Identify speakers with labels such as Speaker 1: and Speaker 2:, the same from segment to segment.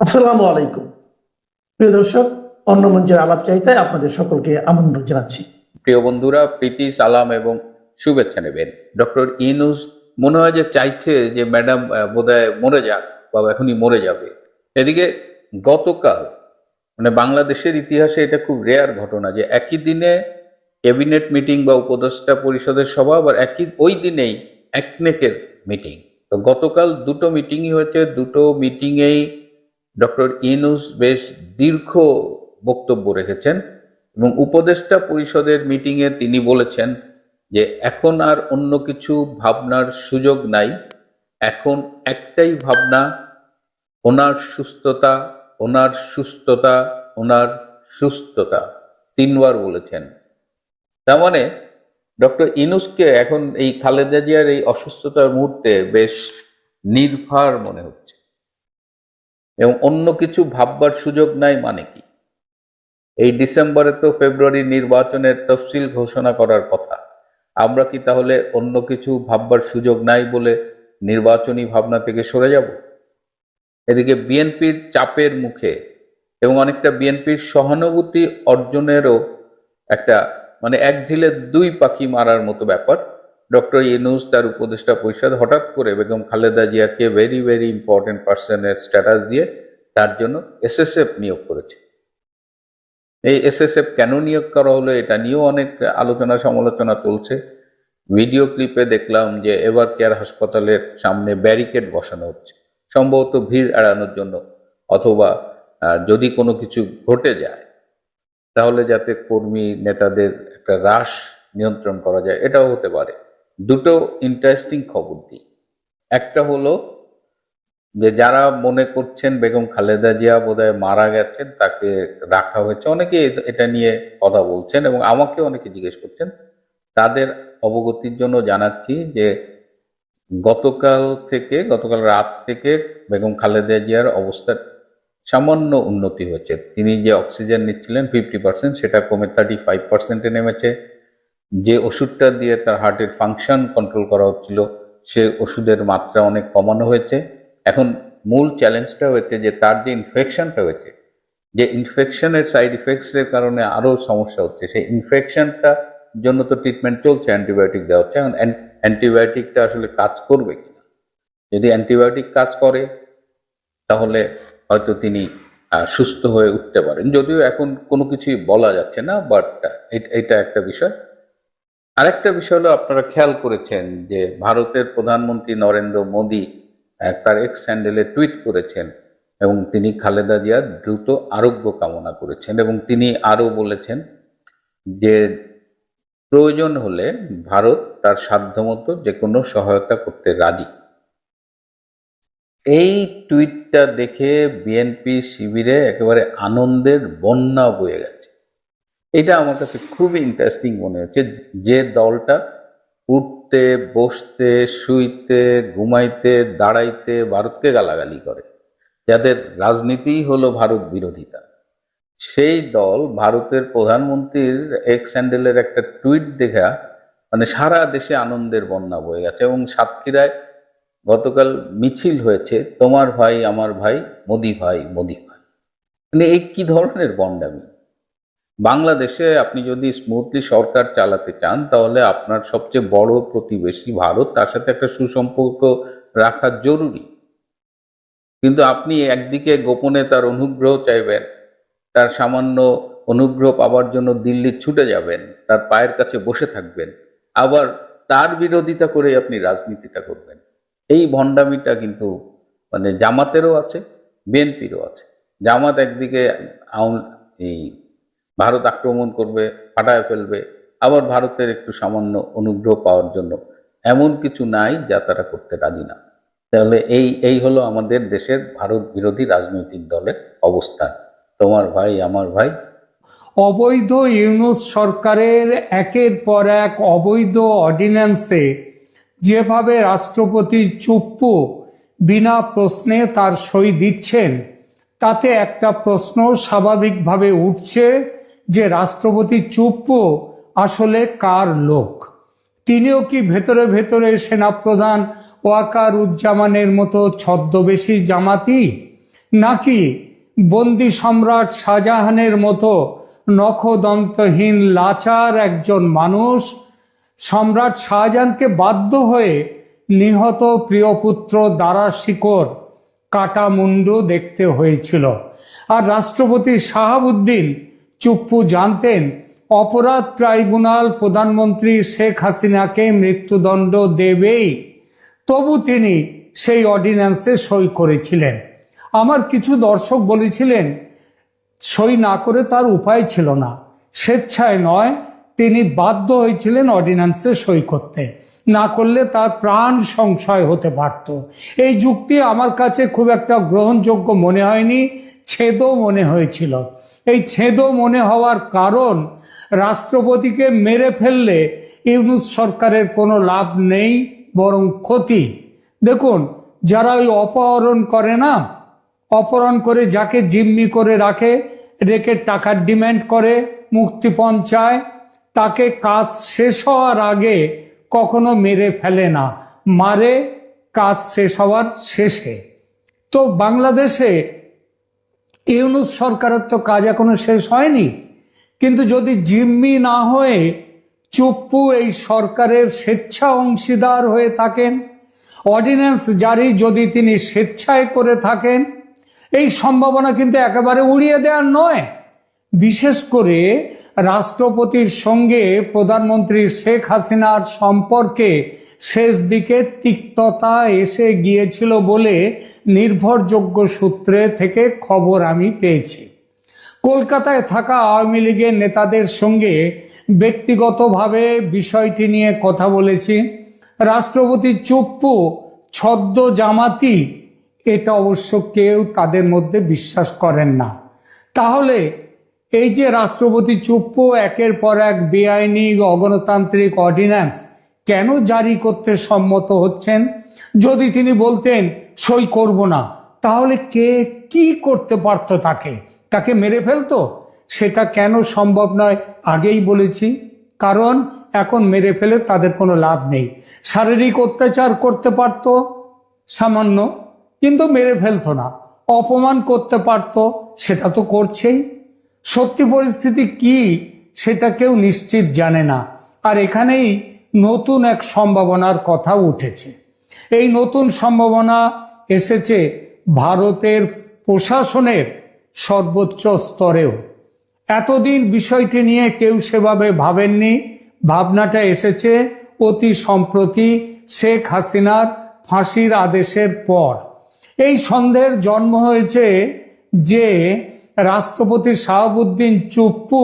Speaker 1: আসসালামু আলাইকুম। প্রিয় দর্শক, অন্য মঞ্চের আলাপ চাইতে আপনাদের সকলকে আমন্ত্রণ জানাচ্ছি।
Speaker 2: প্রিয় বন্ধুরা, প্রীতি সালাম এবং শুভেচ্ছা নেবেন। ডক্টর ইউনূস মনে হয় যে চাইছে যে ম্যাডাম বোধহয় মরে যাক বা এখনই মরে যাবে। এদিকে গতকাল মানে বাংলাদেশের ইতিহাসে এটা খুব রেয়ার ঘটনা যে একই দিনে ক্যাবিনেট মিটিং বা উপদেষ্টা পরিষদের সভা, আবার ওই দিনেই একনেকের মিটিং। তো গতকাল দুটো মিটিংই হয়েছে, দুটো মিটিংয়েই ডক্টর ইউনূস বেশ দীর্ঘ বক্তব্য রেখেছেন এবং উপদেষ্টা পরিষদের মিটিংয়ে তিনি বলেছেন যে এখন আর অন্য কিছু ভাবনার সুযোগ নাই, এখন একটাই ভাবনা, ওনার সুস্থতা, ওনার সুস্থতা, ওনার সুস্থতা, তিনবার বলেছেন। তার মানে ডক্টর ইউনূসকে এখন এই খালেদা জিয়ার এই অসুস্থতার মুহূর্তে বেশ নির্ভার মনে হচ্ছে এবং অন্য কিছু ভাববার সুযোগ নাই। মানে কি, এই ডিসেম্বরে তো ফেব্রুয়ারি নির্বাচনের তফসিল ঘোষণা করার কথা। আমরা কি তাহলে অন্য কিছু ভাববার সুযোগ নাই বলে নির্বাচনী ভাবনা থেকে সরে যাব? এদিকে বিএনপির চাপের মুখে এবং অনেকটা বিএনপির সহানুভূতি অর্জনেরও একটা মানে এক ঢিলে দুই পাখি মারার মতো ব্যাপার। ডক্টর ইউনূস তার উপদেষ্টা পরিষদ হঠাৎ করে বেগম খালেদা জিয়াকে ভেরি ভেরি ইম্পর্টেন্ট পার্সনের স্ট্যাটাস দিয়ে তার জন্য এসএসএফ নিয়োগ করেছে। এই এসএসএফ কেন নিয়োগ করা হলো এটা নিয়েও অনেক আলোচনা সমালোচনা চলছে। ভিডিও ক্লিপে দেখলাম যে এবার কেয়ার হাসপাতালের সামনে ব্যারিকেড বসানো হচ্ছে, সম্ভবত ভিড় এড়ানোর জন্য, অথবা যদি কোনো কিছু ঘটে যায় তাহলে যাতে কর্মী নেতাদের একটা হ্রাস নিয়ন্ত্রণ করা যায়, এটাও হতে পারে। দুটো ইন্টারেস্টিং খবর দিই। একটা হলো যে যারা মনে করছেন বেগম খালেদা জিয়া বোধহয় মারা গেছেন, তাকে রাখা হয়েছে, অনেকে এটা নিয়ে কথা বলছেন এবং আমাকে অনেকে জিজ্ঞেস করছেন, তাদের অবগতির জন্য জানাচ্ছি যে গতকাল রাত থেকে বেগম খালেদা জিয়ার অবস্থার সামান্য উন্নতি হয়েছে। তিনি যে অক্সিজেন নিচ্ছিলেন 50%, সেটা কমে 35%-এ নেমেছে। যে ওষুধটা দিয়ে তার হার্টের ফাংশন কন্ট্রোল করা হচ্ছিল সে ওষুধের মাত্রা অনেক কমানো হয়েছে। এখন মূল চ্যালেঞ্জটা হয়েছে যে তার যে ইনফেকশনটা হয়েছে, যে ইনফেকশনের সাইড ইফেক্টসের কারণে আরও সমস্যা হচ্ছে, সেই ইনফেকশনটা জন্য তো ট্রিটমেন্ট চলছে, অ্যান্টিবায়োটিক দেওয়া হচ্ছে। এখন অ্যান্টিবায়োটিকটা আসলে কাজ করবে কিনা, যদি অ্যান্টিবায়োটিক কাজ করে তাহলে হয়তো তিনি সুস্থ হয়ে উঠতে পারেন, যদিও এখন কোনো কিছুই বলা যাচ্ছে না। বাট এটা একটা বিষয়। আরেকটা বিষয় হলো, আপনারা খেয়াল করেছেন যে ভারতের প্রধানমন্ত্রী নরেন্দ্র মোদী তার এক্স হ্যান্ডেলে টুইট করেছেন এবং তিনি খালেদা জিয়ার দ্রুত আরোগ্য কামনা করেছেন এবং তিনি আরও বলেছেন যে প্রয়োজন হলে ভারত তার সাধ্যমতো যে কোনো সহায়তা করতে রাজি। এই টুইটটা দেখে বিএনপি শিবিরে একেবারে আনন্দের বন্যা বয়ে গেছে। এটা আমার কাছে খুবই ইন্টারেস্টিং মনে হচ্ছে। যে দলটা উঠতে বসতে শুইতে ঘুমাইতে দাঁড়াইতে ভারতকে গালাগালি করে, যাদের রাজনীতিই হলো ভারত বিরোধিতা, সেই দল ভারতের প্রধানমন্ত্রীর এক্স হ্যান্ডেলের একটা টুইট দেখা মানে সারা দেশে আনন্দের বন্যা বয়ে গেছে। এবং সাতক্ষীরায় গতকাল মিছিল হয়েছে, তোমার ভাই আমার ভাই, মোদি ভাই মোদি ভাই। মানে এই কি ধরনের বন্ডামি! বাংলাদেশে আপনি যদি স্মুথলি সরকার চালাতে চান তাহলে আপনার সবচেয়ে বড় প্রতিবেশী ভারত, তার সাথে একটা সুসম্পর্ক রাখা জরুরি। কিন্তু আপনি একদিকে গোপনে তার অনুগ্রহ চাইবেন, তার সামান্য অনুগ্রহ পাওয়ার জন্য দিল্লি ছুটে যাবেন, তার পায়ের কাছে বসে থাকবেন, আবার তার বিরোধিতা করে আপনি রাজনীতিটা করবেন। এই ভণ্ডামিটা কিন্তু মানে জামাতেরও আছে, বিএনপিরও আছে। জামাত একদিকে এই ভারত আক্রমণ করবে, ফাটায় ফেলবে, আবার ভারতের একটু সামান্য অনুগ্রহ পাওয়ার জন্য এমন কিছু নাই যা তারা করতে রাজি না। তাহলে এই হলো আমাদের দেশের ভারত বিরোধী রাজনৈতিক দলের অবস্থান, তোমার ভাই আমার ভাই।
Speaker 3: অবৈধ ইউনূস সরকারের একের পর এক অবৈধ অর্ডিন্যান্সে যেভাবে রাষ্ট্রপতি চুপ্পু বিনা প্রশ্নে তার সই দিচ্ছেন, তাতে একটা প্রশ্ন স্বাভাবিকভাবে উঠছে যে রাষ্ট্রপতি চুপ্পু আসলে কার লোক? তিনিও কি ভেতরে ভেতরে সেনাপ্রধান ওয়াকার উজ্জামানের মতো ছদ্মবেশী জামাতি? নাকি বন্দি সম্রাট শাহজাহানের মতো নখদন্তহীন লাচার একজন মানুষ সম্রাট শাহজাহানকে বাধ্য হয়ে নিহত প্রিয়পুত্র দারা শিকর কাটা মুন্ডু দেখতে হয়েছিল? আর রাষ্ট্রপতি শাহাবুদ্দিন চুপ্পু জানতেন অপরাধ ট্রাইব্যুনাল প্রধানমন্ত্রী শেখ হাসিনাকে মৃত্যুদণ্ড দেবেই, তবু তিনি সেই অর্ডিন্যান্সে সই করেছিলেন। আমার কিছু দর্শক বলেছিলেন সই না করে তার উপায় ছিল না, স্বেচ্ছায় নয়, তিনি বাধ্য হয়েছিলেন অর্ডিন্যান্সে সই করতে, না করলে তার প্রাণ সংশয় হতে পারত। এই যুক্তি আমার কাছে খুব একটা গ্রহণযোগ্য মনে হয়নি, ছেদও মনে হয়েছিল। এই ছেদও মনে হওয়ার কারণ, রাষ্ট্রপতিকে মেরে ফেললে ইউনূস সরকারের কোনো লাভ নেই, বরং ক্ষতি। দেখুন, যারা ওই অপহরণ করে না, অপহরণ করে যাকে জিম্মি করে রেখে টাকার ডিমান্ড করে, মুক্তিপণ চায়, তাকে কাজ শেষ হওয়ার আগে কখনো মেরে ফেলে না, মারে কাজ শেষ হওয়ার শেষে। তো বাংলাদেশে ইউনূস সরকারের তো কাজ এখনো শেষ হয়নি, কিন্তু যদি জিম্মি না হয়ে চুপ্পু এই সরকারের স্বেচ্ছা অংশীদার হয়ে থাকেন, অর্ডিন্যান্স জারি যদি তিনি স্বেচ্ছায় করে থাকেন, এই সম্ভাবনা কিন্তু একেবারে উড়িয়ে দেওয়ার নয়। বিশেষ করে রাষ্ট্রপতির সঙ্গে প্রধানমন্ত্রী শেখ হাসিনার সম্পর্কে শেষ দিকে তিক্ততা এসে গিয়েছিল বলে নির্ভরযোগ্য সূত্রে থেকে খবর আমি পেয়েছি। কলকাতায় থাকা আওয়ামী লীগের নেতাদের সঙ্গে ব্যক্তিগতভাবে বিষয়টি নিয়ে কথা বলেছি। রাষ্ট্রপতি চুপ্পু ছদ্ম জামাতি, এটা অবশ্য কেউ তাদের মধ্যে বিশ্বাস করেন না। তাহলে এই যে রাষ্ট্রপতি চুপ্পু একের পর এক বেআইনি অগণতান্ত্রিক অর্ডিন্যান্স কেন জারি করতে সম্মত হচ্ছেন? যদি তিনি বলতেন সই করব না, তাহলে কে কি করতে পারত? তাকে মেরে ফেলতো? সেটা কেন সম্ভব নয় আগেই বলেছি, কারণ এখন মেরে ফেলে তাদের কোনো লাভ নেই। শারীরিক অত্যাচার করতে পারত সামান্য, কিন্তু মেরে ফেলতো না। অপমান করতে পারত, সেটা তো করছেই। সত্যি পরিস্থিতি কি সেটা কেউ নিশ্চিত জানে না। আর এখানেই নতুন এক সম্ভাবনার কথা উঠেছে। এই নতুন সম্ভাবনা এসেছে ভারতের প্রশাসনের সর্বোচ্চ স্তরেও। এতদিন বিষয়টি নিয়ে কেউ সেভাবে ভাবেননি। ভাবনাটা এসেছে অতি সম্প্রতি শেখ হাসিনার ফাঁসির আদেশের পর। এই সন্দেহের জন্ম হয়েছে যে রাষ্ট্রপতি শাহাবুদ্দিন চুপ্পু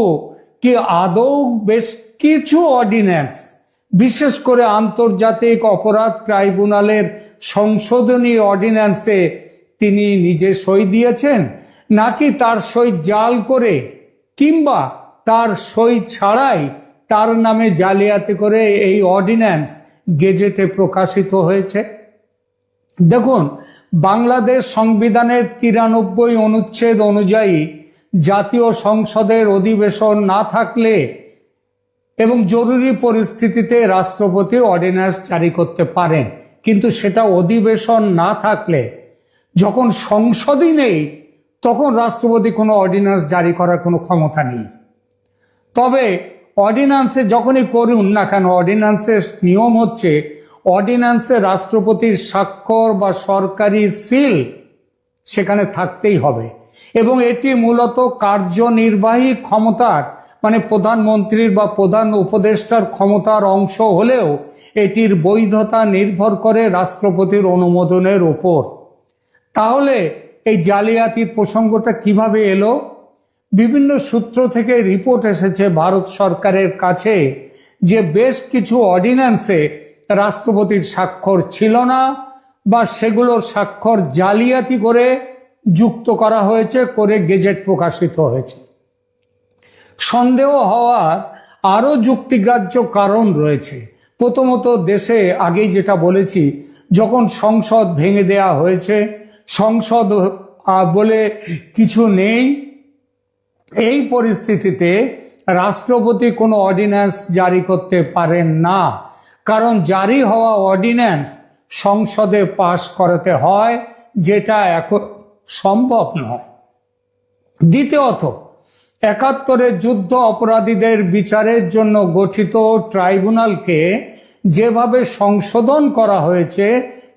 Speaker 3: কি আদৌ বেশ কিছু অর্ডিন্যান্স, বিশেষ করে আন্তর্জাতিক অপরাধ ট্রাইব্যুনালের সংশোধনী অর্ডিন্যান্সে তিনি নিজে সই দিয়েছেন, নাকি তার সই জাল করে কিংবা তার সই ছাড়াই তার নামে জালিয়াতি করে এই অর্ডিন্যান্স গেজেটে প্রকাশিত হয়েছে। দেখুন, বাংলাদেশ সংবিধানের 93 অনুচ্ছেদ অনুযায়ী জাতীয় সংসদের অধিবেশন না থাকলে এবং জরুরি পরিস্থিতিতে রাষ্ট্রপতি অর্ডিন্যান্স জারি করতে পারেন, কিন্তু সেটা অধিবেশন না থাকলে, যখন সংসদই নেই, তখন রাষ্ট্রপতি কোনো অর্ডিন্যান্স জারি করার কোনো ক্ষমতা নেই। তবে অর্ডিন্যান্সে যখনই করুন না কেন, অর্ডিন্যান্সের নিয়ম হচ্ছে অর্ডিন্যান্সে রাষ্ট্রপতির স্বাক্ষর বা সরকারি সিল সেখানে থাকতেই হবে, এবং এটি মূলত কার্যনির্বাহী ক্ষমতার মানে প্রধানমন্ত্রীর বা প্রধান উপদেষ্টার ক্ষমতার অংশ হলেও এটির বৈধতা নির্ভর করে রাষ্ট্রপতির অনুমোদনের উপর। তাহলে এই জালিয়াতির প্রসঙ্গটা কিভাবে এলো? বিভিন্ন সূত্র থেকে রিপোর্ট এসেছে ভারত সরকারের কাছে যে বেশ কিছু অর্ডিন্যান্সে রাষ্ট্রপতির স্বাক্ষর ছিল না, বা সেগুলোর স্বাক্ষর জালিয়াতি করে যুক্ত করা হয়েছে, করে গেজেট প্রকাশিত হয়েছে। সন্দেহ হওয়ার আরো যুক্তিগ্রাহ্য কারণ রয়েছে। প্রথমত, দেশে আগেই যেটা বলেছি, যখন সংসদ ভেঙে দেয়া হয়েছে, সংসদ বলে কিছু নেই, এই পরিস্থিতিতে রাষ্ট্রপতি কোনো অর্ডিন্যান্স জারি করতে পারেন না, কারণ জারি হওয়া অর্ডিন্যান্স সংসদে পাশ করাতে হয়, যেটা এখন সম্ভব নয়। দ্বিতীয়ত, ৭১-এর যুদ্ধ অপরাধীদের বিচারের জন্য গঠিত ট্রাইব্যুনালকে যেভাবে সংশোধন করা হয়েছে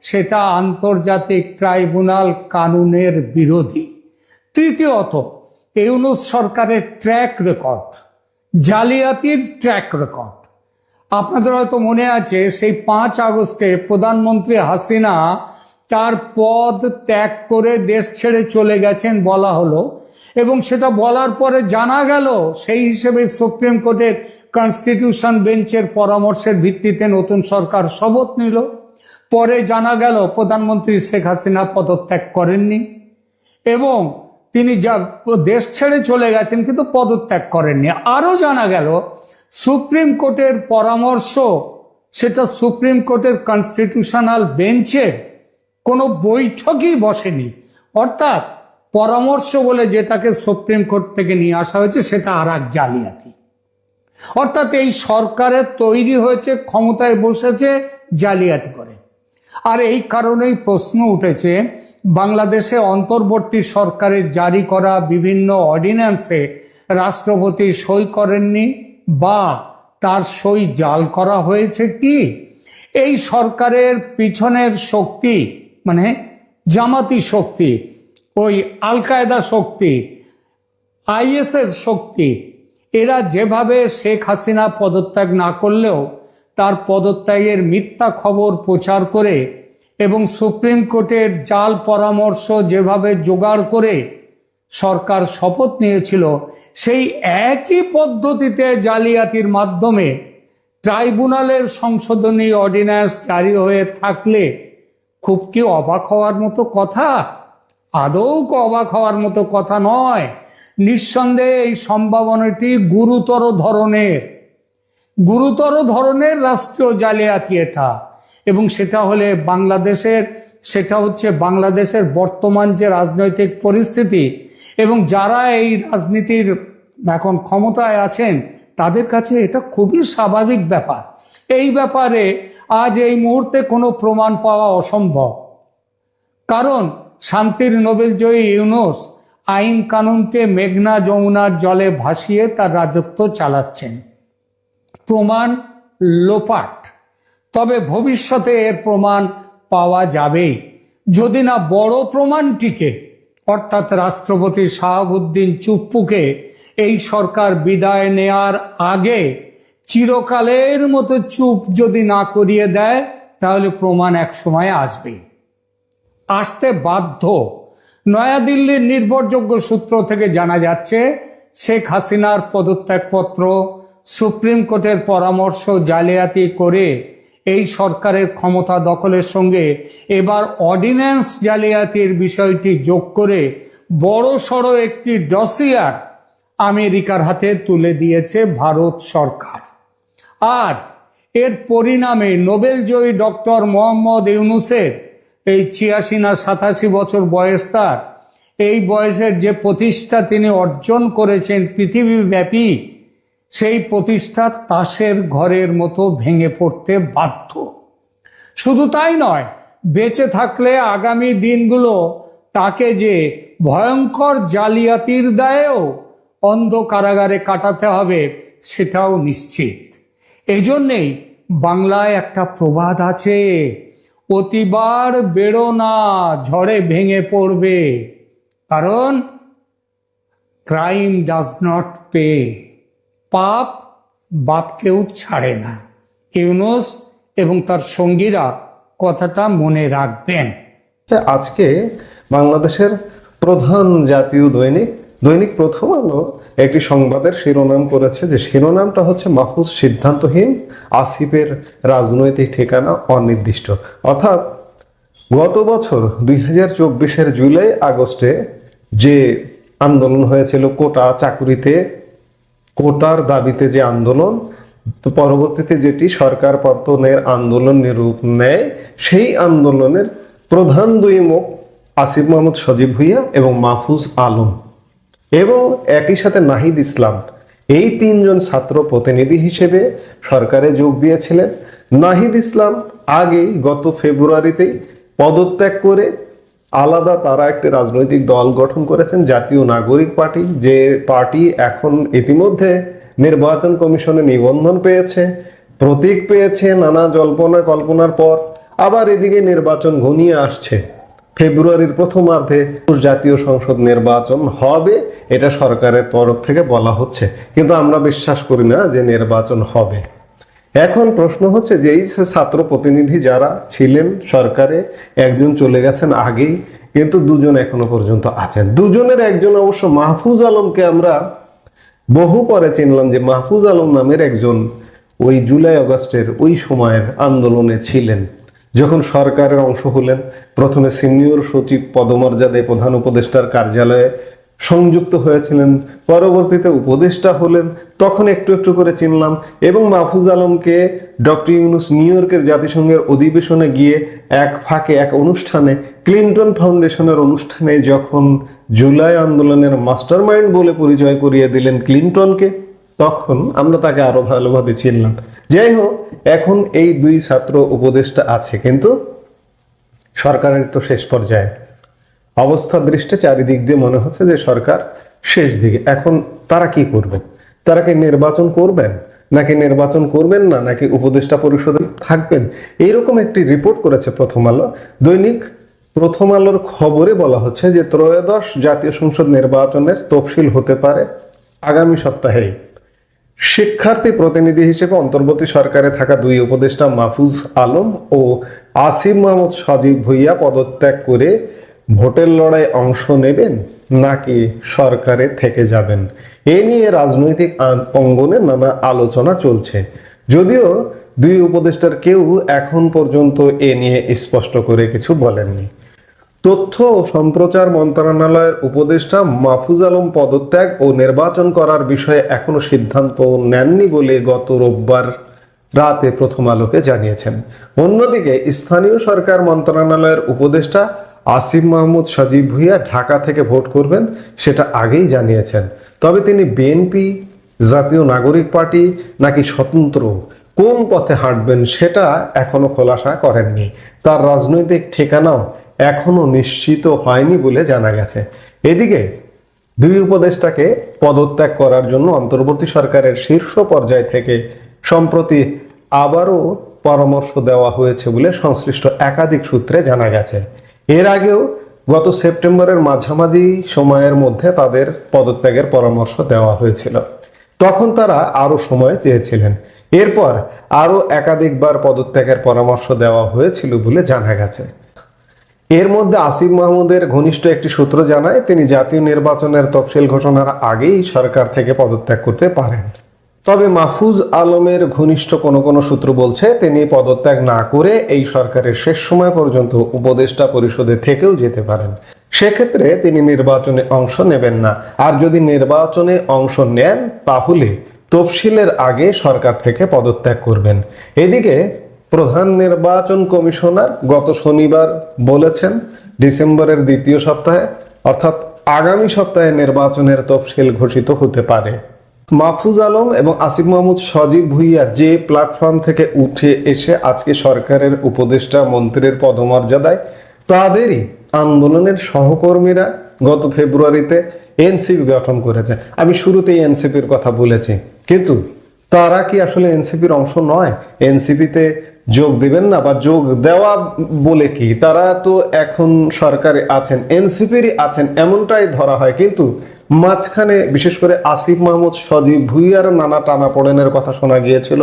Speaker 3: সেটা আন্তর্জাতিক ট্রাইব্যুনাল কানুনের বিরোধী। তৃতীয়ত, ইউনূস সরকারের ট্র্যাক রেকর্ড, জালিয়াতির ট্র্যাক রেকর্ড। আপনাদের হয়তো মনে আছে সেই 5 আগস্টে প্রধানমন্ত্রী হাসিনা তার পদ ত্যাগ করে দেশ ছেড়ে চলে গেছেন বলা হলো, এবং সেটা বলার পরে জানা গেল সেই হিসেবে সুপ্রিম কোর্টের কনস্টিটিউশন বেঞ্চের পরামর্শের ভিত্তিতে নতুন সরকার শপথ নিল। পরে জানা গেল প্রধানমন্ত্রী শেখ হাসিনা পদত্যাগ করেননি এবং তিনি যা দেশ ছেড়ে চলে গেছেন কিন্তু পদত্যাগ করেননি। আরও জানা গেল সুপ্রিম কোর্টের পরামর্শ সেটা সুপ্রিম কোর্টের কনস্টিটিউশনাল বেঞ্চের কোনো বৈঠকই বসেনি, অর্থাৎ পরামর্শ বলে যেটাকে সুপ্রিম কোর্ট থেকে নিয়ে আসা হয়েছে সেটা আর এক জালিয়াতি। অর্থাৎ এই সরকারের তৈরি হয়েছে, ক্ষমতায় বসেছে জালিয়াতি করে। আর এই কারণেই প্রশ্ন উঠেছে, বাংলাদেশে অন্তর্বর্তী সরকারের জারি করা বিভিন্ন অর্ডিন্যান্সে রাষ্ট্রপতি সই করেননি বা তার সই জাল করা হয়েছে কি? এই সরকারের পিছনের শক্তি মানে জামাতি শক্তি, ওই আল কায়দা শক্তি, আইএসের শক্তি, এরা যেভাবে শেখ হাসিনা পদত্যাগ না করলেও তার পদত্যাগের মিথ্যা খবর প্রচার করে এবং সুপ্রিম কোর্টের জাল পরামর্শ যেভাবে জোগাড় করে সরকার শপথ নিয়েছিল, সেই একই পদ্ধতিতে জালিয়াতির মাধ্যমে ট্রাইব্যুনালের সংশোধনী অর্ডিন্যান্স জারি হয়ে থাকলে খুব কি অবাক হওয়ার মতো কথা? আদৌ অবাক হওয়ার মতো কথা নয়। নিঃসন্দেহে এই সম্ভাবনাটি গুরুতর ধরনের রাষ্ট্রীয় জালিয়াতি এটা, এবং সেটা হচ্ছে বাংলাদেশের বর্তমান যে রাজনৈতিক পরিস্থিতি এবং যারা এই রাজনীতির এখন ক্ষমতায় আছেন তাদের কাছে এটা খুবই স্বাভাবিক ব্যাপার। এই ব্যাপারে আজ এই মুহূর্তে কোনো প্রমাণ পাওয়া অসম্ভব, কারণ শান্তির নোবেলজয়ী ইউনূস আইন কানুনকে মেঘনা যমুনার জলে ভাসিয়ে তার রাজত্ব চালাচ্ছেন। প্রমাণ লোপাট, তবে ভবিষ্যতে এর প্রমাণ পাওয়া যাবেই, যদি না বড় প্রমাণটিকে অর্থাৎ রাষ্ট্রপতি শাহাবুদ্দিন চুপ্পুকে এই সরকার বিদায় নেয়ার আগে চিরকালের মতো চুপ যদি না করিয়ে দেয় তাহলে প্রমাণ এক সময় আসতে বাধ্য। নয়াদিল্লির নির্ভরযোগ্য সূত্র থেকে জানা যাচ্ছে শেখ হাসিনার পদত্যাগপত্র সুপ্রিম কোর্টের পরামর্শ জালিয়াতি করে এই সরকারের ক্ষমতা দখলের সঙ্গে এবার অর্ডিন্যান্স জালিয়াতির বিষয়টি যোগ করে বড়সড় একটি ডসিয়ার আমেরিকার হাতে তুলে দিয়েছে ভারত সরকার। আর এর পরিণামে নোবেলজয়ী ডক্টর মোহাম্মদ ইউনূসের এই ৮৬ না ৮৭ বছর বয়স, তার এই বয়সের যে প্রতিষ্ঠা তিনি অর্জন করেছেন পৃথিবীব্যাপী, সেই প্রতিষ্ঠা তাসের ঘরের মতো ভেঙে পড়তে বাধ্য। শুধু তাই নয়, বেঁচে থাকলে আগামী দিনগুলো তাকে যে ভয়ঙ্কর জালিয়াতির দায়েও অন্ধ কারাগারে কাটাতে হবে সেটাও নিশ্চিত। এজন্যেই বাংলায় একটা প্রবাদ আছে, অতিবার বেড়ো না, ঝড়ে ভেঙে পড়বে, কারণ ক্রাইম ডাজ নট পে, পাপ বাপকেও ছাড়ে না। ইউনূস এবং তার সঙ্গীরা কথাটা মনে রাখবেন।
Speaker 4: আজকে বাংলাদেশের প্রধান জাতীয় দৈনিক প্রথম আলো একটি সংবাদের শিরোনাম করেছে, যে শিরোনামটা হচ্ছে মাহফুজ সিদ্ধান্তহীন, আসিফের রাজনৈতিক ঠিকানা অনির্দিষ্ট। অর্থাৎ গত বছর 2024-এর জুলাই আগস্টে যে আন্দোলন হয়েছিল কোটা চাকুরিতে, কোটার দাবিতে যে আন্দোলন, তো পরবর্তীতে যেটি সরকার পতনের আন্দোলন রূপ নেয়, সেই আন্দোলনের প্রধান দুই মুখ আসিফ মাহমুদ সজীব ভুঁইয়া এবং মাহফুজ আলম এবং একই সাথে নাহিদ ইসলাম, এই তিনজন ছাত্র প্রতিনিধি হিসেবে সরকারে যোগ দিয়েছিলেন। নাহিদ ইসলাম আগেই গত ফেব্রুয়ারিতেই পদত্যাগ করে আলাদা তারা একটি রাজনৈতিক দল গঠন করেছেন, জাতীয় নাগরিক পার্টি, যে পার্টি এখন ইতিমধ্যে নির্বাচন কমিশনে নিবন্ধন পেয়েছে, প্রতীক পেয়েছে নানা জল্পনা কল্পনার পর। আবার এদিকে নির্বাচন ঘনিয়ে আসছে, ফেব্রুয়ারির প্রথমার্ধে জাতীয় সংসদ নির্বাচন হবে, এটা সরকারের তরফ থেকে বলা হচ্ছে, কিন্তু আমরা বিশ্বাস করি না যে নির্বাচন হবে। এখন প্রশ্ন হচ্ছে যে এই ছাত্র প্রতিনিধি যারা ছিলেন সরকারে, একজন চলে গেছেন আগেই, কিন্তু দুজন এখনো পর্যন্ত আছেন। দুজনের একজন অবশ্য মাহফুজ আলমকে আমরা বহু পরে চিনলাম, যে মাহফুজ আলম নামের একজন ওই জুলাই আগস্টের ওই সময়ের আন্দোলনে ছিলেন, যখন সরকারের অংশ হলেন। প্রথমে সিনিয়র সচিব পদমর্যাদায় প্রধান উপদেষ্টার কার্যালয়ে সংযুক্ত হয়েছিলেন, পরবর্তীতে উপদেষ্টা হলেন, তখন একটু একটু করে চিনলাম। এবং মাহফুজ আলমকে ডক্টর ইউনূস নিউ ইয়র্কের জাতিসংঘের অধিবেশনে গিয়ে এক ফাঁকে এক অনুষ্ঠানে, ক্লিন্টন ফাউন্ডেশনের অনুষ্ঠানে, যখন জুলাই আন্দোলনের মাস্টারমাইন্ড বলে পরিচয় করিয়ে দিলেন ক্লিন্টনকে, তখন আমরা তাকে আরো ভালোভাবে চিনলাম। যাই হোক, এখন এই দুই ছাত্র উপদেষ্টা আছে, কিন্তু সরকারের তো শেষ পর্যায়ে অবস্থা দৃষ্টে চারিদিক দিয়ে মনে হচ্ছে যে সরকার শেষ দিকে। এখন তারা কি করবেন? তারা কি নির্বাচন করবেন, নাকি নির্বাচন করবেন না, নাকি উপদেষ্টা পরিষদে থাকবেন? এইরকম একটি রিপোর্ট করেছে প্রথম আলো। দৈনিক প্রথম আলোর খবরে বলা হচ্ছে যে ত্রয়োদশ জাতীয় সংসদ নির্বাচনের তফসিল হতে পারে আগামী সপ্তাহেই। শিক্ষার্থী প্রতিনিধি হিসেবে অন্তর্বর্তী সরকারে থাকা দুই উপদেষ্টা মাহফুজ আলম ও আসিফ মাহমুদ সজীব ভুইয়া পদত্যাগ করে ভোটের লড়াই অংশ নেবেন, নাকি সরকারে থেকে যাবেন, এ নিয়ে রাজনৈতিক অঙ্গনে নানা আলোচনা চলছে। যদিও দুই উপদেষ্টার কেউ এখন পর্যন্ত এ নিয়ে স্পষ্ট করে কিছু বলেননি। তথ্য ও সম্প্রচার মন্ত্রণালয়ের উপদেষ্টা মাহফুজ আলম পদত্যাগ ও নির্বাচন করার বিষয়ে এখনো সিদ্ধান্ত নেননি বলে গত রোববার রাতে প্রথম আলোকে জানিয়েছেন। অন্যদিকে স্থানীয় সরকার মন্ত্রণালয়ের উপদেষ্টা আসিফ মাহমুদ সজীব ভুইয়া ঢাকা থেকে ভোট করবেন, সেটা আগেই জানিয়েছেন। তবে তিনি বিএনপি, জাতীয় নাগরিক পার্টি নাকি স্বতন্ত্র কোন পথে হাঁটবেন সেটা এখনো খোলাসা করেননি। তার রাজনৈতিক ঠিকানাও এখনো নিশ্চিত হয়নি বলে জানা গেছে। এদিকে দুই উপদেষ্টাকে পদত্যাগ করার জন্য অন্তর্বর্তী সরকারের শীর্ষ পর্যায় থেকে সম্প্রতি আবারও পরামর্শ দেওয়া হয়েছে বলে সংশ্লিষ্ট একাধিক সূত্রে জানা গেছে। এর আগেও গত সেপ্টেম্বরের মাঝামাঝি সময়ের মধ্যে তাদের পদত্যাগের পরামর্শ দেওয়া হয়েছিল। তখন তারা আরো সময় চেয়েছিলেন। এরপর আরো একাধিকবার পদত্যাগের পরামর্শ দেওয়া হয়েছিল বলে জানা গেছে। এর মধ্যে আসিফ মাহমুদের ঘনিষ্ঠ একটি সূত্র জানায় তিনি জাতীয় নির্বাচনের তফসিল ঘোষণার আগেই সরকার থেকে পদত্যাগ করতে পারেন। তবে মাহফুজ আলমের ঘনিষ্ঠ কোনো সূত্র বলছে তিনি পদত্যাগ না করে এই সরকারের শেষ সময় পর্যন্ত উপদেষ্টা পরিষদে থেকেও যেতে পারেন। সেক্ষেত্রে তিনি নির্বাচনে অংশ নেবেন না, আর যদি নির্বাচনে অংশ নেন তাহলে তফসিলের আগে সরকার থেকে পদত্যাগ করবেন। এদিকে প্রধান নির্বাচন কমিশনার গত শনিবার বলেছেন ডিসেম্বরের দ্বিতীয় সপ্তাহে, অর্থাৎ আগামী সপ্তাহে নির্বাচনের তফসিল ঘোষিত হতে পারে। মাহফুজ আলম এবং আসিফ মাহমুদ সজীব ভুইয়া যে প্ল্যাটফর্ম থেকে উঠে এসে আজকে সরকারের উপদেষ্টা মন্ত্রীর পদমর্যাদায়, তাদেরই আন্দোলনের সহকর্মীরা গত ফেব্রুয়ারিতে এনসিপি গঠন করেছে। আমি শুরুতেই এনসিপির কথা বলেছি, কিন্তু তারা কি আসলে এনসিপির অংশ নয়? এনসিপিতে যোগ দিবেন না, বা যোগ দেওয়া বলে কি, তারা তো এখন সরকারে আছেন, এনসিপিরই আছেন এমনটাই ধরা হয়। কিন্তু মাঝখানে বিশেষ করে আসিফ মাহমুদ সজীব ভুইয়ার নানা টানাপোড়েনের কথা শোনা গিয়েছিল,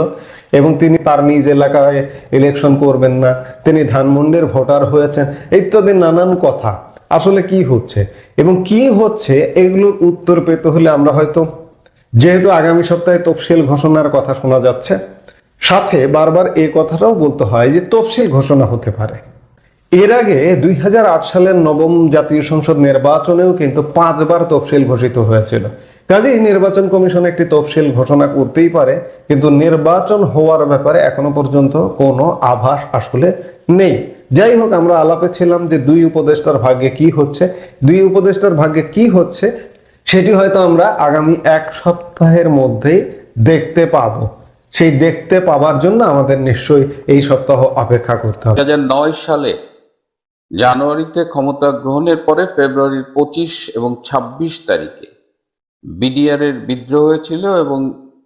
Speaker 4: এবং তিনি তার নিজ এলাকায় ইলেকশন করবেন না, তিনি ধানমন্ডির ভোটার হয়েছেন, ইত্যাদি নানান কথা। আসলে কি হচ্ছে এবং কি হচ্ছে এগুলোর উত্তর পেতে হলে আমরা হয়তো, যেহেতু আগামী সপ্তাহে তফসিল ঘোষণার কথা শোনা যাচ্ছে, সাথে বারবার এই কথাটাও বলতে হয় যে তফসিল ঘোষণা হতে পারে। এর আগে 2008 সালের নবম জাতীয় সংসদ নির্বাচনেও কিন্তু 5 বার তফসিল ঘোষিত হয়েছিল। কাজেই নির্বাচন কমিশন একটি তফসিল ঘোষণা করতেই পারে, কিন্তু নির্বাচন হওয়ার ব্যাপারে এখনো পর্যন্ত কোনো আভাস আসলে নেই। যাই হোক, আমরা আলাপে ছিলাম যে দুই উপদেষ্টার ভাগ্যে কি হচ্ছে, দুই উপদেষ্টার ভাগ্যে কি হচ্ছে সেটি হয়তো আমরা আগামী 1 সপ্তাহের মধ্যেই দেখতে পাবো। সেই দেখতে পাবার জন্য আমাদের নিশ্চয়ই এই সপ্তাহ অপেক্ষা করতে হবে।
Speaker 2: 2009 সালে জানুয়ারিতে ক্ষমতা গ্রহণের পরে ফেব্রুয়ারির 25 এবং 26 তারিখে বিডিআর এর বিদ্রোহ হয়েছিল এবং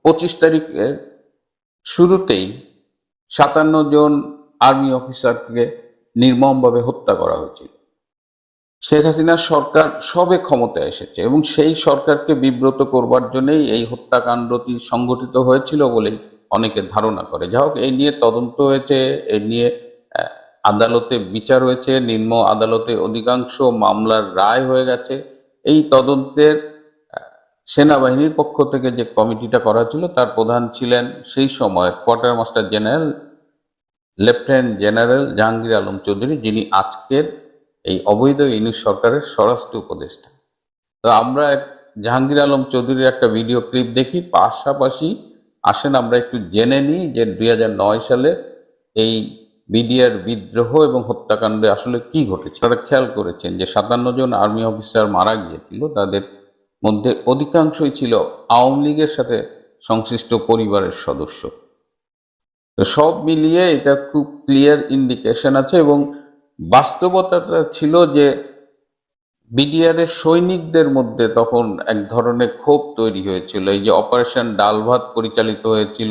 Speaker 2: 25 তারিখের শুরুতেই 57 জন আর্মি অফিসারকে নির্মমভাবে হত্যা করা হয়েছিল। শেখ হাসিনার সরকার সবে ক্ষমতায় এসেছে এবং সেই সরকারকে বিব্রত করবার জন্যই এই হত্যাকাণ্ডটি সংগঠিত হয়েছিল বলেই অনেকে ধারণা করে। যা হোক, এই নিয়ে তদন্ত হয়েছে, এই নিয়ে আদালতে বিচার হয়েছে, নিম্ন আদালতে অধিকাংশ মামলার রায় হয়ে গেছে। এই তদন্তের সেনাবাহিনীর পক্ষ থেকে যে কমিটিটা করা ছিল তার প্রধান ছিলেন সেই সময় quarter master general lieutenant general Jahangir Alam Chowdhury, যিনি আজকের এই অবৈধ ইউনূস সরকারের স্বরাষ্ট্র উপদেষ্টা। তো আমরা জাহাঙ্গীর আলম চৌধুরীর একটা ভিডিও ক্লিপ দেখি, পাশাপাশি আসেন আমরা একটু জেনে নিই যে 2009 সালে এই বিডিআর বিদ্রোহ এবং হত্যাকাণ্ডে আসলে কি ঘটেছে। তারা খেয়াল করেছেন যে 57 জন আর্মি অফিসার মারা গিয়েছিল, তাদের মধ্যে অধিকাংশই ছিল আওয়ামী লীগের সাথে সংশ্লিষ্ট পরিবারের সদস্য। তো সব মিলিয়ে এটা খুব ক্লিয়ার ইন্ডিকেশন আছে এবং বাস্তবতাটা ছিল যে বিডিআর এর সৈনিকদের মধ্যে তখন এক ধরনের ক্ষোভ তৈরি হয়েছিল। এই যে অপারেশন ডাল ভাত পরিচালিত হয়েছিল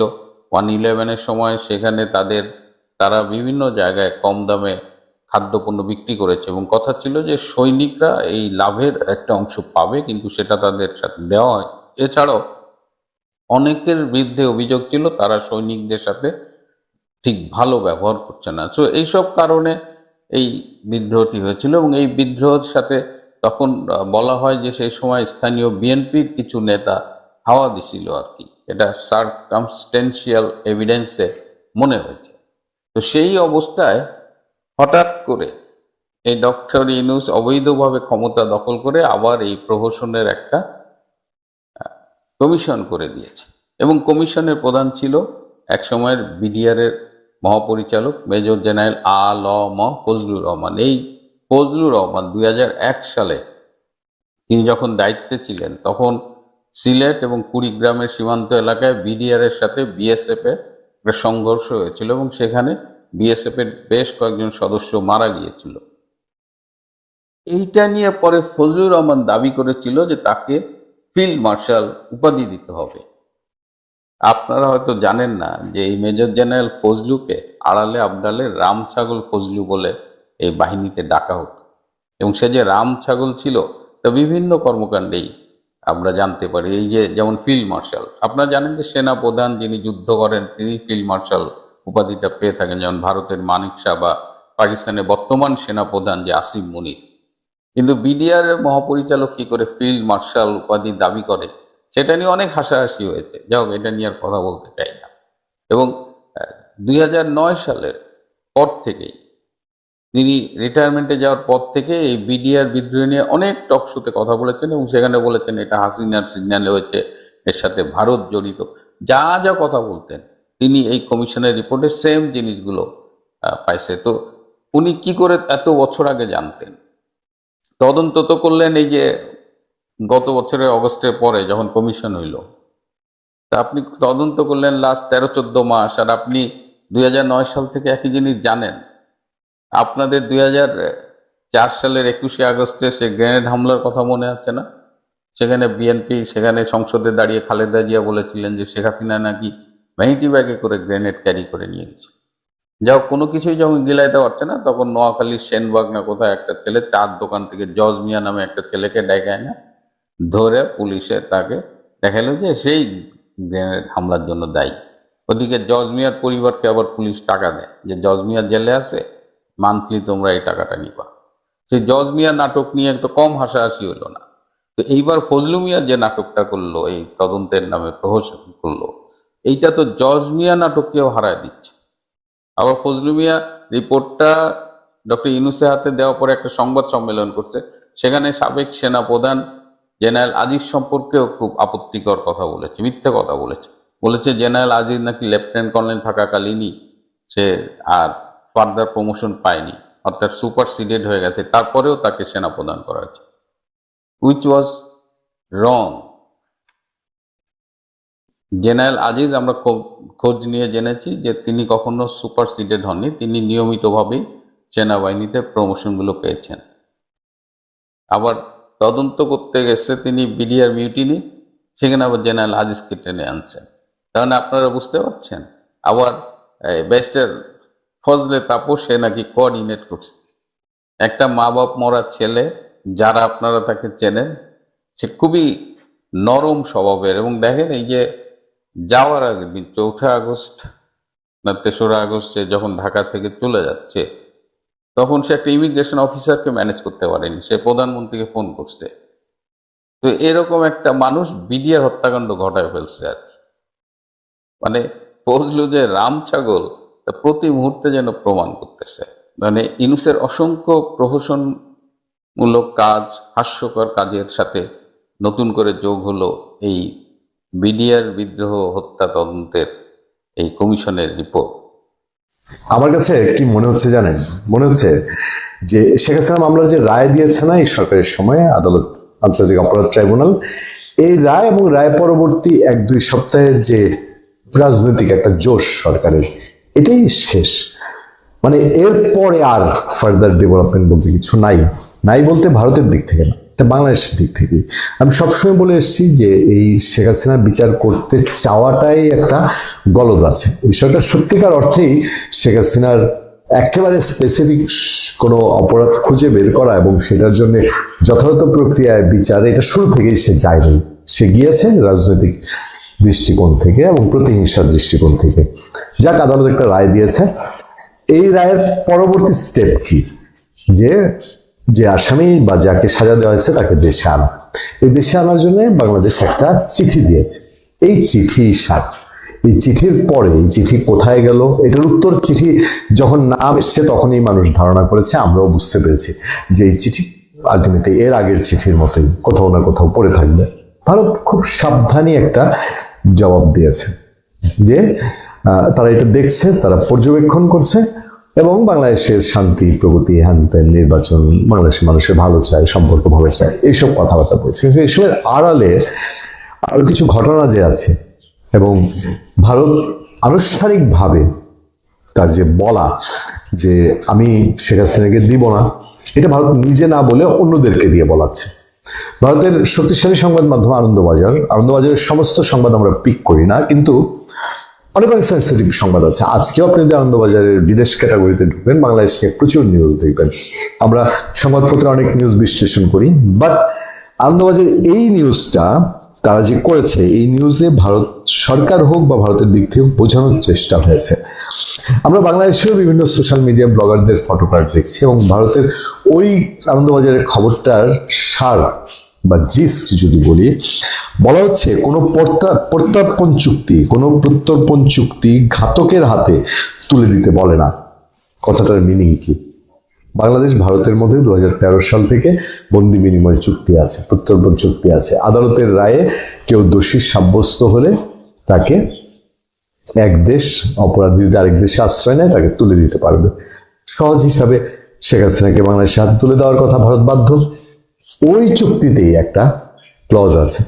Speaker 2: 111-এর সময়, সেখানে তারা বিভিন্ন জায়গায় কম দামে খাদ্যপণ্য বিক্রি করেছে এবং কথা ছিল যে সৈনিকরা এই লাভের একটা অংশ পাবে, কিন্তু সেটা তাদের সাথে দেওয়া হয়। এছাড়াও অনেকের বিরুদ্ধে অভিযোগ ছিল তারা সৈনিকদের সাথে ঠিক ভালো ব্যবহার করছে না। সো এইসব কারণে এই বিদ্রোহটি হয়েছিল এবং এই বিদ্রোহের সাথে তখন বলা হয় যে সেই সময় স্থানীয় বিএনপির কিছু নেতা হাওয়া দিছিল আর কি, এটা সার্কামস্টেন্সিয়াল এভিডেন্সে মনে হয়েছে। তো সেই অবস্থায় হঠাৎ করে এই ডক্টর ইউনূস অবৈধভাবে ক্ষমতা দখল করে আবার এই প্রহসনের একটা কমিশন করে দিয়েছে এবং কমিশনের প্রধান ছিল একসময়ের বিডিআর এর মহাপরিচালক মেজর জেনারেল আ.ল.ম. ফজলুর রহমান। এই ফজলুর রহমান 2001 সালে তিনি যখন দায়িত্বে ছিলেন তখন সিলেট এবং কুড়িগ্রামের সীমান্ত এলাকায় বিডিআর এর সাথে বিএসএফ এর একটা সংঘর্ষ হয়েছিল এবং সেখানে বিএসএফ এর বেশ কয়েকজন সদস্য মারা গিয়েছিল। এইটা নিয়ে পরে ফজলুর রহমান দাবি করেছিল যে তাকে ফিল্ড মার্শাল উপাধি দিতে হবে। আপনারা হয়তো জানেন না যে এই মেজর জেনারেল ফজলুকে আড়ালে আবডালে রাম ছাগল ফজলু বলে এই বাহিনীতে ডাকা হতো এবং সে যে রাম ছাগল ছিল তা বিভিন্ন কর্মকাণ্ডেই আমরা জানতে পারি। এই যে যেমন ফিল্ড মার্শাল, আপনারা জানেন যে সেনা প্রধান যিনি যুদ্ধ করেন তিনি ফিল্ড মার্শাল উপাধিটা পেয়ে থাকেন, যেমন ভারতের মানিক শাহ বা পাকিস্তানের বর্তমান সেনা প্রধান যে আসিম মুনির। কিন্তু বিডিআর এর মহাপরিচালক কি করে ফিল্ড মার্শাল উপাধি দাবি করে সেটা নিয়ে অনেক হাসাহাসি হয়েছে। যাই হোক, এটা নিয়ে আর কথা বলতে চাই না। এবং 2009 সালের পর থেকেই তিনি রিটায়ারমেন্টে যাওয়ার পর থেকে এই বিডিআর বিদ্রোহ নিয়ে অনেক টক শোতে কথা বলেছেন এবং সেখানে বলেছেন এটা হাসিনার সিগন্যালে হয়েছে, এর সাথে ভারত জড়িত, যা যা কথা বলতেন তিনি এই কমিশনের রিপোর্টে সেম জিনিসগুলো পাইছে। তো উনি কি করে এত বছর আগে জানতেন? তদন্ত তো করলেন এই যে গত বছরের অগস্টের পরে যখন কমিশন হইল, তা আপনি তদন্ত করলেন লাস্ট 13-14 মাস, আর আপনি 2009 সাল থেকে একই জিনিস জানেন। আপনাদের 2004 সালের 21শে আগস্টে সে গ্রেনেড হামলার কথা মনে আছে না? সেখানে বিএনপি সেখানে সংসদে দাঁড়িয়ে খালেদা জিয়া বলেছিলেন যে শেখ হাসিনা নাকি ভ্যানিটি ব্যাগে করে গ্রেনেড ক্যারি করে নিয়ে গেছে। যাও, কোনো কিছুই যখন গিলাইতে পারছে না তখন নোয়াখালীর সেনবাগ না কোথায় একটা ছেলে চার দোকান থেকে জজ মিয়া নামে একটা ছেলেকে ডেকায় না ধরে পুলিশে তাকে দেখালো যে সেই গ্রেনেড হামলার জন্য দায়ী। ওদিকে জজ মিয়ার পরিবারকে আবার পুলিশ টাকা দেয় যে জজ মিয়া জেলে আছে, মান্থলি তোমরা এই টাকাটা নিবা। সেই জজ মিয়া নাটক নিয়ে তো কম হাসাহাসি হলো না। তো এইবার ফজলু মিয়া যে নাটকটা করলো, এই তদন্তের নামে প্রহসন করলো, এইটা তো জজ মিয়া নাটককেও হারায় দিচ্ছে। আবার ফজলু মিয়া রিপোর্টটা ডক্টর ইউনূসের হাতে দেওয়ার পরে একটা সংবাদ সম্মেলন করছে, সেখানে সাবেক সেনা প্রধান জেনারেল আজিজ সম্পর্কেও খুব আপত্তিকর কথা বলেছে, মিথ্যে কথা বলেছে জেনারেল আজিজ নাকি লেফটেন্যান্ট কর্নেল থাকাকালীনই সে আর ফার্দার প্রমোশন পায়নি, অর্থাৎ সুপারসিডেড হয়ে গেছে, তারপরেও তাকে সেনা প্রদান করা হয়েছে, which was wrong. General Aziz আমরা খোঁজ নিয়ে জেনেছি যে তিনি কখনো সুপারসিডেড হননি, তিনি নিয়মিতভাবেই সেনাবাহিনীতে প্রমোশনগুলো পেয়েছেন। আবার তদন্ত করতে গেছে তিনি বিডিআর মিউটিনি, সেখানে আবার জেনারেল আজিজকে টেনে আনছেন। তাহলে আপনারা বুঝতে পারছেন। আবার ব্যারিস্টার ফজলে তাপস সে নাকি কোঅর্ডিনেট করছে। একটা মা বাপ মরা ছেলে, যারা আপনারা তাকে চেনেন, সে খুবই নরম স্বভাবের। এবং দেখেন এই যে যাওয়ার আগের দিন 4 আগস্ট না 3 আগস্ট সে যখন ঢাকা থেকে চলে যাচ্ছে, তখন সে একটা ইমিগ্রেশন অফিসারকে ম্যানেজ করতে পারেনি, সে প্রধানমন্ত্রীকে ফোন করছে। তো এরকম একটা মানুষ বিডিআর হত্যাকাণ্ড ঘটায় ফেলছে আর কি। মানে ফজলু যে রাম ছাগল তা প্রতি মুহূর্তে যেন প্রমাণ করতেছে। মানে ইউনূসের অসংখ্য প্রহসনমূলক কাজ, হাস্যকর কাজের সাথে নতুন করে যোগ হলো এই বিডিআর বিদ্রোহ হত্যা তদন্তের এই কমিশনের রিপোর্ট।
Speaker 5: আমার কাছে কি মনে হচ্ছে জানেন, মনে হচ্ছে যে শেখ হাসিনা মামলার যে রায় দিয়েছে না এই সরকারের সময়ে আদালত, আন্তর্জাতিক অপরাধ ট্রাইব্যুনাল, এই রায় এবং রায় পরবর্তী 1-2 সপ্তাহের যে রাজনৈতিক একটা জোশ সরকারের, এটাই শেষ। মানে এরপরে আর ফার্দার ডেভেলপমেন্ট বলতে কিছু নাই বলতে ভারতের দিক থেকে না, এটা বাংলাদেশের দিক থেকে। আমি সবসময় বলে এসেছি যে এই শেখ হাসিনা বিচার করতে চাওয়াটাই একটা গলদ আছে। বিষয়টা সত্যিকার অর্থেই শেখ হাসিনার একেবারে স্পেসিফিক কোনো অপরাধ খুঁজে বের করা এবং সেটার জন্য যথাযথ প্রক্রিয়ায় বিচার, এটা শুরু থেকেই সে যায়নি। সে গিয়েছে রাজনৈতিক দৃষ্টিকোণ থেকে এবং প্রতিহিংসার দৃষ্টিকোণ থেকে। যাক, আদালত একটা রায় দিয়েছে। এই রায়ের পরবর্তী স্টেপ কি? যে আসামি বা যাকে সাজা দেওয়া হয়েছে তাকে দেশে আনা। এই দেশে আনার জন্য বাংলাদেশ একটা চিঠি দিয়েছে। এই চিঠি সার, এই চিঠির পরে এই চিঠি কোথায় গেল, এটার উত্তর চিঠি যখন নাম এসছে তখনই মানুষ ধারণা করেছে, আমরাও বুঝতে পেরেছি যে এই চিঠি আলটিমেটলি এর আগের চিঠির মতোই কোথাও না কোথাও পড়ে থাকবে। ভারত খুব সাবধানী একটা জবাব দিয়েছে যে তারা এটা দেখছে, তারা পর্যবেক্ষণ করছে এবং বাংলাদেশের শান্তি, প্রগতি, হ্যানত্যান, নির্বাচন, বাংলাদেশের মানুষের ভালো চায়, সম্পর্ক ভালো চায়, এইসব কথাবার্তা বলছে। কিন্তু এইসবের আড়ালে আরো কিছু ঘটনা যে আছে এবং ভারত আনুষ্ঠানিকভাবে তার যে বলা যে আমি শেখ হাসিনাকে দিব না, এটা ভারত নিজে না বলে অন্যদেরকে দিয়ে বলাচ্ছে। ভারতের শক্তিশালী সংবাদ মাধ্যম আনন্দবাজারের সমস্ত সংবাদ আমরা পিক করি না, কিন্তু অনেক সেন্সিটিভ সংবাদ আছে। আজকেও আপনি যদি আনন্দবাজারের বিদেশ ক্যাটাগরিতে ঢুকবেন, বাংলাদেশ নিয়ে প্রচুর নিউজ দেখবেন। আমরা সংবাদপত্রে অনেক নিউজ বিশ্লেষণ করি, বাট আনন্দবাজারের এই নিউজটা তারা যে করেছে, এই নিউজে ভারত সরকার হোক বা ভারতের দিক থেকে বোঝানোর চেষ্টা হয়েছে। আমরা বাংলাদেশেও বিভিন্ন সোশ্যাল মিডিয়া ব্লগারদের ফটোকার্ড দেখছি এবং ভারতের ওই আনন্দবাজারের খবরটার সার বা জিস্ট যদি বলি, বলা হচ্ছে কোনো প্রত্যর্পণ চুক্তি ঘাতকের হাতে তুলে দিতে বলে না। কথাটার মিনিং কি? বাংলাদেশ ভারতের মধ্যে 2013 সাল থেকে বন্দি বিনিময় চুক্তি আছে, প্রত্যর্পণ চুক্তি আছে। আদালতের রায়ে কেউ দোষী সাব্যস্ত হলে তাকে এক দেশ, অপরাধী যদি আরেক দেশে আশ্রয় নেয়, তাকে তুলে দিতে পারবে। সহজ হিসাবে শেখ হাসিনাকে বাংলাদেশে হাতে তুলে দেওয়ার কথা ভারত বাধ্য। ওই চুক্তিতেই একটা ক্লজ আছে,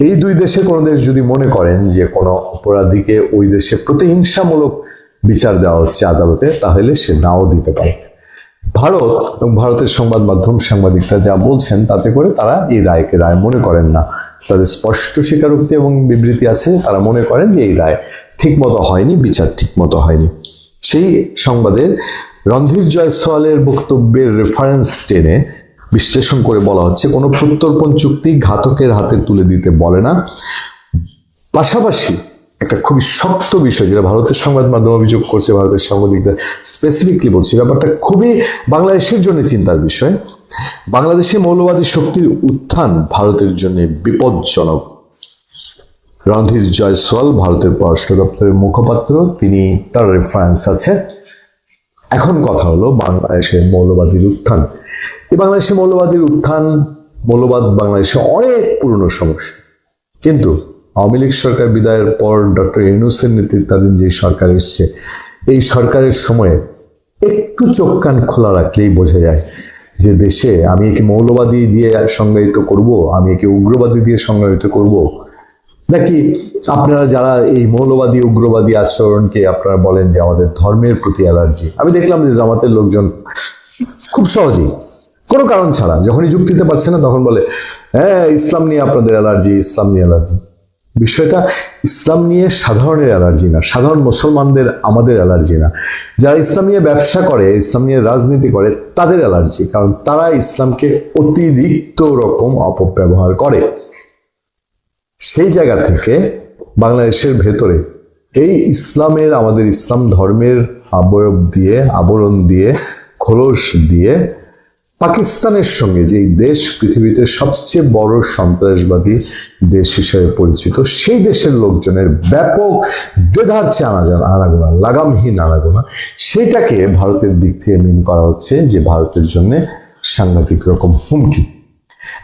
Speaker 5: এই দুই দেশে কোনো দেশ যদি মনে করেন যে কোনো অপরাধীকে ওই দেশে প্রতিহিংসামূলক বিচার দেওয়া হচ্ছে আদালতে, তাহলে সে নাও দিতে পারে। ভারত এবং ভারতের সংবাদ মাধ্যম, সাংবাদিকরা যা বলছেন তাতে করে তারা এই রায়কে রায় মনে করেন না। তাদের স্পষ্ট স্বীকারোক্তি এবং বিবৃতি আছে, তারা মনে করেন যে এই রায় ঠিক মতো হয়নি, বিচার ঠিক মতো হয়নি। সেই সংবাদের রণধীর জয়সওয়ালের বক্তব্যের রেফারেন্স টেনে বিশ্লেষণ করে বলা হচ্ছে কোনো প্রত্যর্পণ চুক্তি ঘাতকের হাতে তুলে দিতে বলে না। পাশাপাশি একটা খুবই শক্ত বিষয় যেটা ভারতের সংবাদ মাধ্যম অভিযোগ করছে, ভারতের সাংবাদিকরা স্পেসিফিকলি বলছে, ব্যাপারটা খুবই বাংলাদেশের জন্য চিন্তার বিষয়। বাংলাদেশে মৌলবাদী শক্তির উত্থান ভারতের জন্য বিপজ্জনক। রণধীর জয়সওয়াল ভারতের পররাষ্ট্র দপ্তরের মুখপাত্র, তিনি, তার রেফারেন্স আছে। এখন কথা হলো বাংলাদেশের মৌলবাদীর উত্থান। এই বাংলাদেশের মৌলবাদীর উত্থান, মৌলবাদ বাংলাদেশে অনেক পুরনো সমস্যা, কিন্তু আওয়ামী লীগ সরকার বিদায়ের পর ডক্টর ইউনূসের নেতৃত্বাধীন যে সরকার এসছে, এই সরকারের সময়ে একটু চোখ কান খোলা রাখলেই বোঝা যায় যে দেশে আমি একে মৌলবাদী দিয়ে সংজ্ঞায়িত করব, আমি একে উগ্রবাদী দিয়ে সংজ্ঞায়িত করব, নাকি আপনারা যারা এই মৌলবাদী উগ্রবাদী আচরণকে আপনারা বলেন যে আমাদের ধর্মের প্রতি অ্যালার্জি? আমি দেখলাম যে জামাতের লোকজন খুব সহজেই কোনো কারণ ছাড়া যখনই যুক্তিতে পারছে না তখন বলে হ্যাঁ ইসলাম নিয়ে আপনাদের অ্যালার্জি, ইসলাম নিয়ে অ্যালার্জি। বিষয়টা ইসলাম নিয়ে সাধারণের অ্যালার্জি না, সাধারণ মুসলমানদের আমাদের অ্যালার্জি না, যারা ইসলাম নিয়ে ব্যবসা করে, ইসলাম নিয়ে রাজনীতি করে তাদের অ্যালার্জি, কারণ তারা ইসলামকে অতিরিক্ত রকম অপব্যবহার করে। সেই জায়গা থেকে বাংলাদেশের ভেতরে এই ইসলামের, আমাদের ইসলাম ধর্মের আবয়ব দিয়ে, আবরণ দিয়ে, খোলস দিয়ে পাকিস্তানের সঙ্গে, যে দেশ পৃথিবীতে সবচেয়ে বড় সন্ত্রাসবাদী দেশ হিসেবে পরিচিত, সেই দেশের লোকজনের ব্যাপক দেধারছে আনাগোনা, লাগামহীন আনাগোনা, সেটাকে ভারতের দিক থেকে মিন করা হচ্ছে যে ভারতের জন্য সাংঘাতিক রকম হুমকি।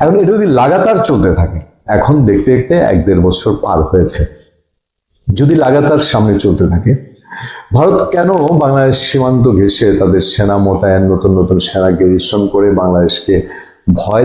Speaker 5: এখন এটা যদি লাগাতার চলতে থাকে, এখন দেখতে দেখতে 1-1.5 বছর পার হয়েছে, যদি লাগাতার সামনে চলতে থাকে, ভারত কেন বাংলাদেশ সীমান্ত ঘেঁষে তাদের সেনা মোতায়েন, নতুন নতুন সেনা গেরিশন করে বাংলাদেশকে ভয়